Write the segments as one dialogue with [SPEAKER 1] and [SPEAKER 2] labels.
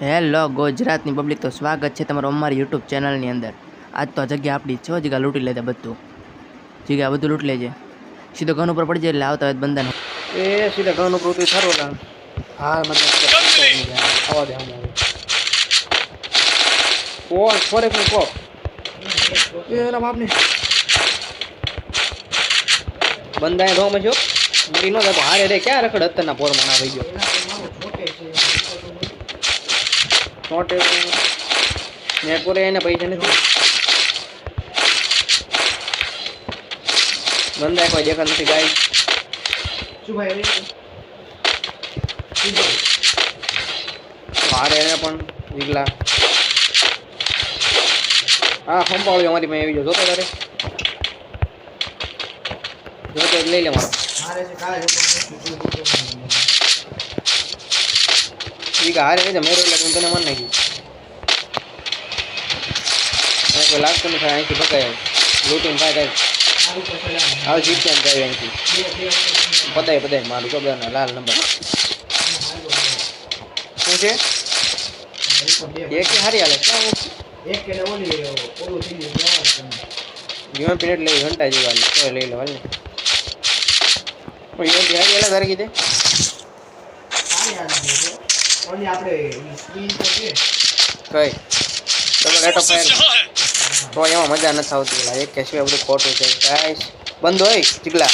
[SPEAKER 1] Hello ગુજરાતની public, તો સ્વાગત છે તમારું અમારી યુટ્યુબ ચેનલની અંદર। આજ તો જગ્યા આપણી છ જગ્યા લૂંટી લેતા બધું જગ્યા બધું લૂંટ લેજે। સીધો ઘન ઉપર પડી જાય એટલે આવતા હોય બંધન
[SPEAKER 2] એ સીધા ઘન ઉપર ઉતરી થારો લા હા મતલબ આવા દે હમ કોણ ફોરે કોઈ કોપ એના બાપ ને બંદાય ધોમ જો મરી નો જાતો હારે રે ક્યાં રખડ અત્તરના પોરમાં આવી ગયો છોટે ને પૂરે એને પૈસા નથી બંદાય કોઈ દેખા નથી ગાય શું ભાઈ હારે એને પણ વિગલા હા સંભાળ્યો અમારી મેં આવી ગયો જોતો તારે જોતો લઈ લે મારો હારે છે મેરો એટલે તને મન નાખ્યું કોઈ લાગતું નથી અહીંથી પકાય લૂંટીને થાય થાય હવે જીત કેમ જાય અહીંથી પતાય મારું ખબર લાલ નંબર શું છે એક હારી હાલે એક કે ઓલી ઓલું થઈ ગયું જીવન પીરિયડ લઈ ઘંટા જેવા તો લઈ લો હાલ ને પણ એ હારી હાલે તારે કીધે ઓલી આપણે સ્ક્રીન પર છે કઈ ડબલ રેટ ઓફ ફાયર તો એમાં મજા નથી આવતી લા એક કે સિવાય બધું ખોટું છે ગાઈસ બંધ હોય ચીકલા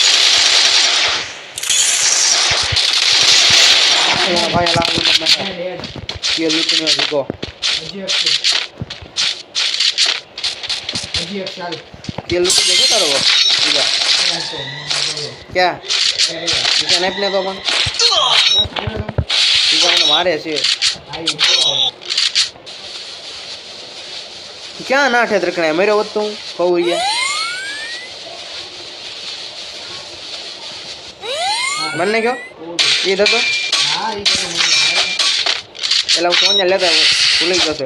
[SPEAKER 2] ભાઈ લાગુ નથી કે લૂટીનો જીગો હજી એક ચાલ કે લૂટી દેખો તારો જીગા ક્યાં બીજા નેપને તો પણ જીગા મારે છે ક્યાં નાઠે ત્રકણે મેરો વત તું કહું રિયા બનને કયો એ થતો હા એ તો એલા હું સોnya લેતા ભૂલી ગયો છે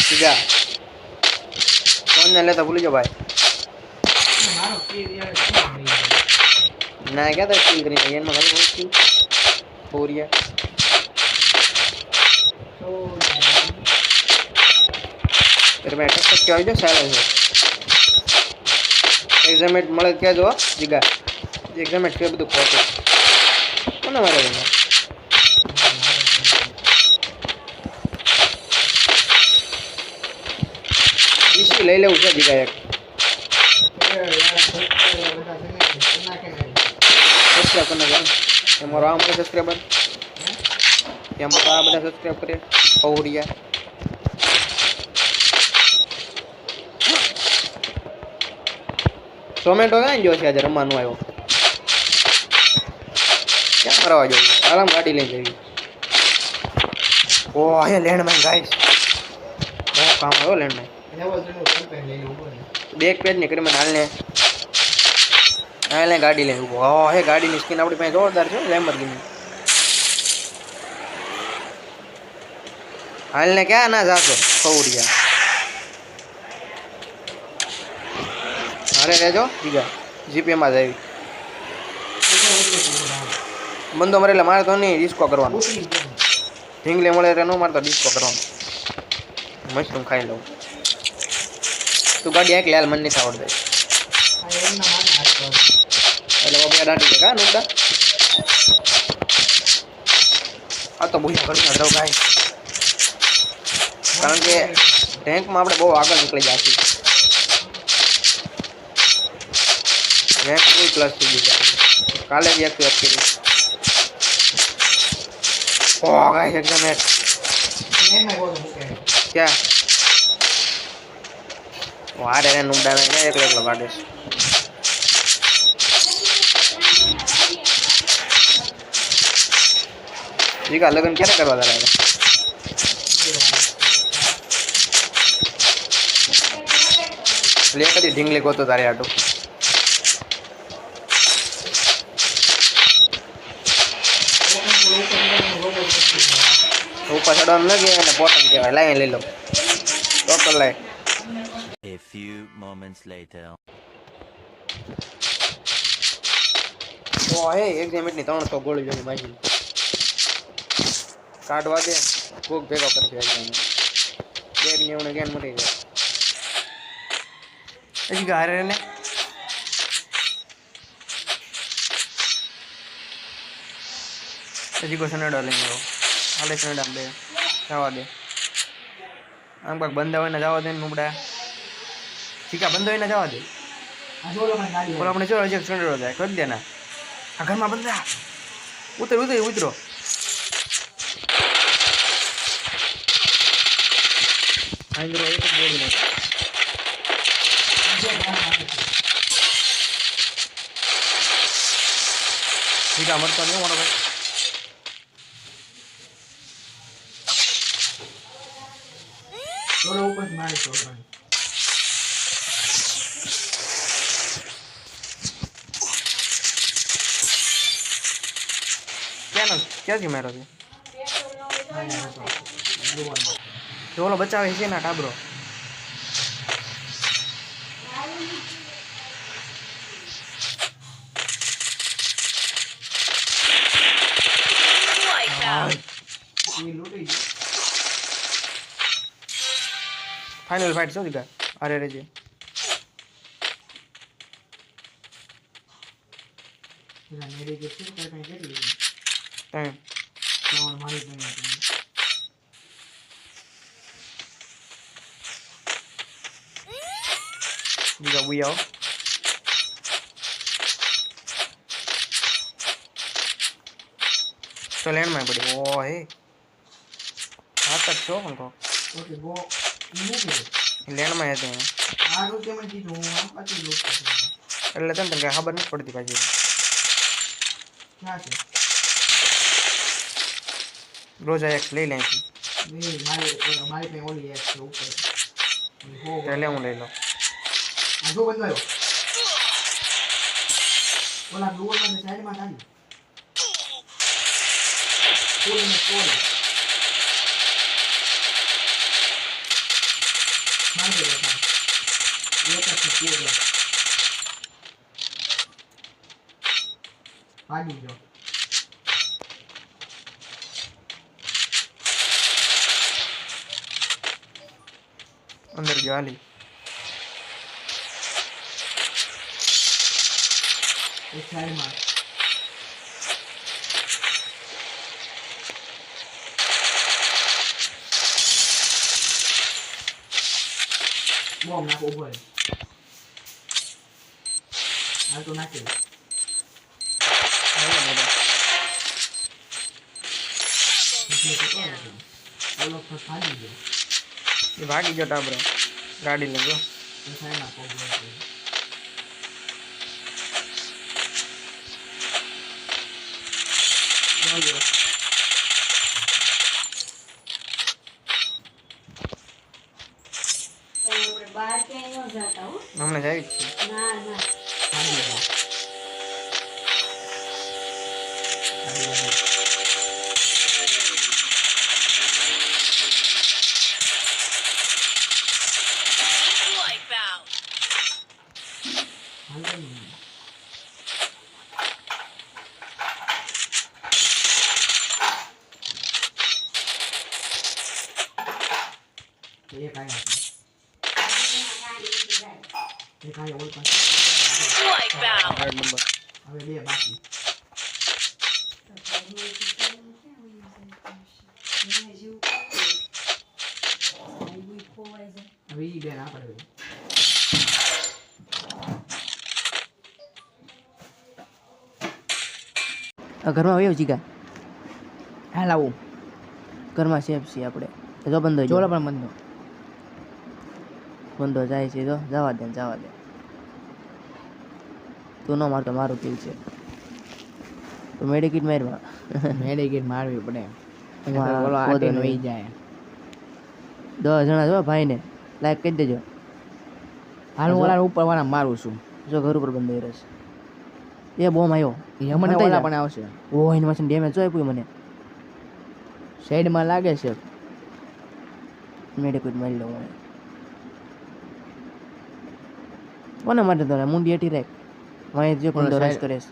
[SPEAKER 2] સીધા સોnya લેતા ભૂલી ગયો ભાઈ ના क्या था किल करनी चाहिए मगर वो किल हो रही है फिर मैं अटक क्या हो जो साइलेंस एग्जामेट મળે કે જો જીગા એક્ઝામેટ કે બધું ખોટું કોને મારે ને ઈસી લઈ લેવું છે જીગા એક સબસ્ક્રાઇબ કરना जाओ हमारा आम वाला सब्सक्राइबर ये हमारा बड़ा सब्सक्राइब करे और या टोमेटो का जो છે આજે રમવાનું આવ્યો ક્યાં મરવા જો આરામ ગાડી લઈ જવી ઓ આ લેન્ડ માં ગાઈસ બહુ કામ આવ્યો લેન્ડ માં બેક પેજ ને કરી મને હાલને હાલને ગાડી લઈ ઉભો ઓ હે ગાડી ની સ્કિન આપણી પાસે જોરદાર છે લેમ્બોર્ગિની હાલને ક્યાં ના જાતો ખૌરિયા અરે રેજો જીગા જીપી માં જાવી બંદો મરેલા મારે તો નહીં ડિસ્કો કરવાનો ઢીંગલે મળે રે નો મારતો ડિસ્કો કરવાનો મશરૂમ ખાઈ લઉં તું ગાડી એક લાલ મન નહીં આવડે એટલે બાબા દાંડી કા નુડા આ તો બહુ કરી ના દઉં ગાઈસ કારણ કે ટેન્કમાં આપણે બહુ આગળ નીકળી જાય છે રેન્ક ફૂલ પ્લસ થઈ ગયું કાલે જ એક કરી ઓ ગાઈસ એકદમ એક क्या वारे रे नुडा ने एक एक लगाडे जी का लगन क्या करवा दे रहा है ले कदी ढिंगले को तो तारे आटो ऊपर चढ़न लगे ने पोटन केवाय लाइन ले लो total line
[SPEAKER 3] A few moments later.
[SPEAKER 2] तो है एक मिनट नहीं 300 गोली जोनी बाजी કાઢવા દે કોક ભેગો કરશે એકદમ બેગ ને એવું ગેન મરી જાય હજી ગારે ને હજી કોઈ સનેડો લઈને આવો હાલે સનેડા બે જવા દે આમ કાંક બંધ હોય ને જવા દે ને નુબડા ચીકા બંધ હોય ને જવા દે બોલો આપણે ચલો હજી સનેડો જાય કરી દે ના આ ઘરમાં બંધા ઉતરો આંદ્રો એક જ બોડી નાખ ચીકા મરતો નહીં મારો ભાઈ
[SPEAKER 4] થોડો ઉપર મારે છોકરાને
[SPEAKER 2] ક્યાંથી માર્યો છે ઓલો બચાવે છે ના ટાબરો ફાઇનલ ફાઇટ શું દીધા અરે રે જે
[SPEAKER 4] મેરે જે શું કરે કઈ કરી લીધું
[SPEAKER 2] ટાઈમ
[SPEAKER 4] તો મારી ગણી
[SPEAKER 2] બીજા બુઈ આવો તો લેન્ડમાં પડી ઓ હે હાથ જ છો પણ કહો
[SPEAKER 4] ઓકે ગો મૂકે
[SPEAKER 2] લેન્ડમાં હતી
[SPEAKER 4] આ રૂટ કેમ કીધું હું આમ પાછી લોક
[SPEAKER 2] એટલે તને કઈ ખબર નથી પડતી પાછી
[SPEAKER 4] ક્યાં છે
[SPEAKER 2] રોજ એક લઈ લે છે
[SPEAKER 4] મારી પાસે ઓલી એક છે ઉપર હો
[SPEAKER 2] એટલે હું લઈ લો
[SPEAKER 4] આ જો બંધાયો ઓલા ડોર માં સાઈડમાં કાઢી કોઈને કોલ મારી દે એક જ છે ભાગી જાઓ
[SPEAKER 2] અંદર ગયો હાલી
[SPEAKER 4] એક સાઈડમાં બોમ્બ નાખો ઉભો રહે હાલ તો નાખી ઓલો ફાડી ગયો
[SPEAKER 2] એ ભાગી ગયો ટાબરો ગાડી લઈ ગયો
[SPEAKER 4] સાઈડમાં પગ
[SPEAKER 5] બહાર ક્યાંય ન જતા હો
[SPEAKER 2] હમણાં જાય જ છે
[SPEAKER 5] ના
[SPEAKER 4] ફાડી ગયો એક આયા એક આયા ઓલ પાસે
[SPEAKER 2] થર્ડ નંબર
[SPEAKER 4] હવે બે બાકી હવે ઈ બેન આપણે
[SPEAKER 1] આ ઘરમાં આવ્યો જીગા
[SPEAKER 4] હા લાવું
[SPEAKER 1] ઘરમાં સેફ છીએ આપણે જો બંધો
[SPEAKER 4] ચોલા પણ બંધો
[SPEAKER 1] બંધો જાય છે જો જવા દે તું ન મારતો મારું કિલ છે તો મેડિકિટ મારવા
[SPEAKER 4] મેડિકેટ મારવી પડે
[SPEAKER 1] એમાં
[SPEAKER 4] ઓલો
[SPEAKER 1] કોદો
[SPEAKER 4] આટીને
[SPEAKER 1] નહીં.
[SPEAKER 4] વહી જાય
[SPEAKER 1] 10 જણા જો ભાઈને લાઈક કરી દેજો
[SPEAKER 4] હાલ હું ઓલા ઉપર વાળા મારું છું
[SPEAKER 1] જો ઘર ઉપર બંધ રહેશે એ બોમ્બ આવ્યો
[SPEAKER 4] એ મને
[SPEAKER 1] અંતે
[SPEAKER 4] ઓલા
[SPEAKER 1] જા.
[SPEAKER 4] પણ આવશે
[SPEAKER 1] ઓ એની માથે ડેમેજ જો આપ્યું મને
[SPEAKER 4] સાઈડમાં લાગે છે
[SPEAKER 1] મેડિકિટ મારી લઉં મને કોને માટે તો મુંડી એટી રાખ વાય જો
[SPEAKER 4] કોણ
[SPEAKER 1] બંધો રશ
[SPEAKER 4] સાઈડ?
[SPEAKER 1] કરે છે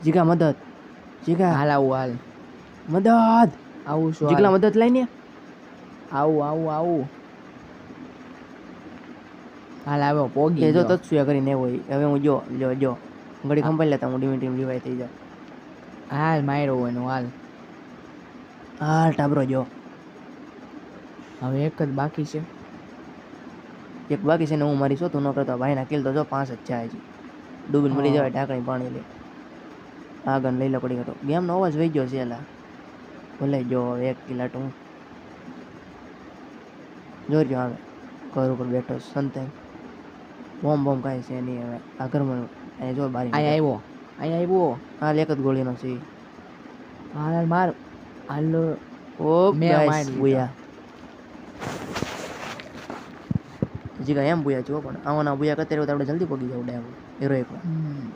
[SPEAKER 1] જીગા મદદ જીગા
[SPEAKER 4] હાલ આવું હાલ
[SPEAKER 1] મદદ
[SPEAKER 4] આવું શું
[SPEAKER 1] જીગલા મદદ લઈને
[SPEAKER 4] આવું હાલ આવ્યો પોગી
[SPEAKER 1] એ જો
[SPEAKER 4] ગયો.
[SPEAKER 1] તત્સુયા કરીને એવો હોય. હવે હું જો ઘડી કંપાઈ લેતા હું ડીમી ટીમ રિવાય થઈ જાઉં.
[SPEAKER 4] હાલ માર્યો હોય એનું હાલ.
[SPEAKER 1] હાલ ટાબરો જો
[SPEAKER 4] હવે એક જ બાકી છે.
[SPEAKER 1] એક બાકી છે ને હું મારી શોધું ન કરતો ભાઈના કિલ તો જો 5 જ છે હજી. ડૂબીને મરી જવાય ઢાંકણી પાણી લે. આ ગન લઈ લો પડી ગયો. ગેમનો અવાજ વહી ગયો છે એલા. ભલે જો હવે 1 કિલ આટું જોજો આવે ઘર ઉપર બેઠો સંતાઈ બોમ કાંઈ છે નહીં હવે આ ઘરમાં અહીંયા જો બારી
[SPEAKER 4] અહીંયા આવ્યો
[SPEAKER 1] હાલ એક જ ગોળીનો છે
[SPEAKER 4] હાલ માર હાલ
[SPEAKER 1] ઓ
[SPEAKER 4] મેં
[SPEAKER 1] ગાઈસ
[SPEAKER 4] મારી
[SPEAKER 1] બુયા હજી કાંઈ એમ બુયા છો પણ આવાના બુયા કરતા રહ્યો તો આપણે જલ્દી પગી જવું ડાયમ હીરો એક
[SPEAKER 4] હમ.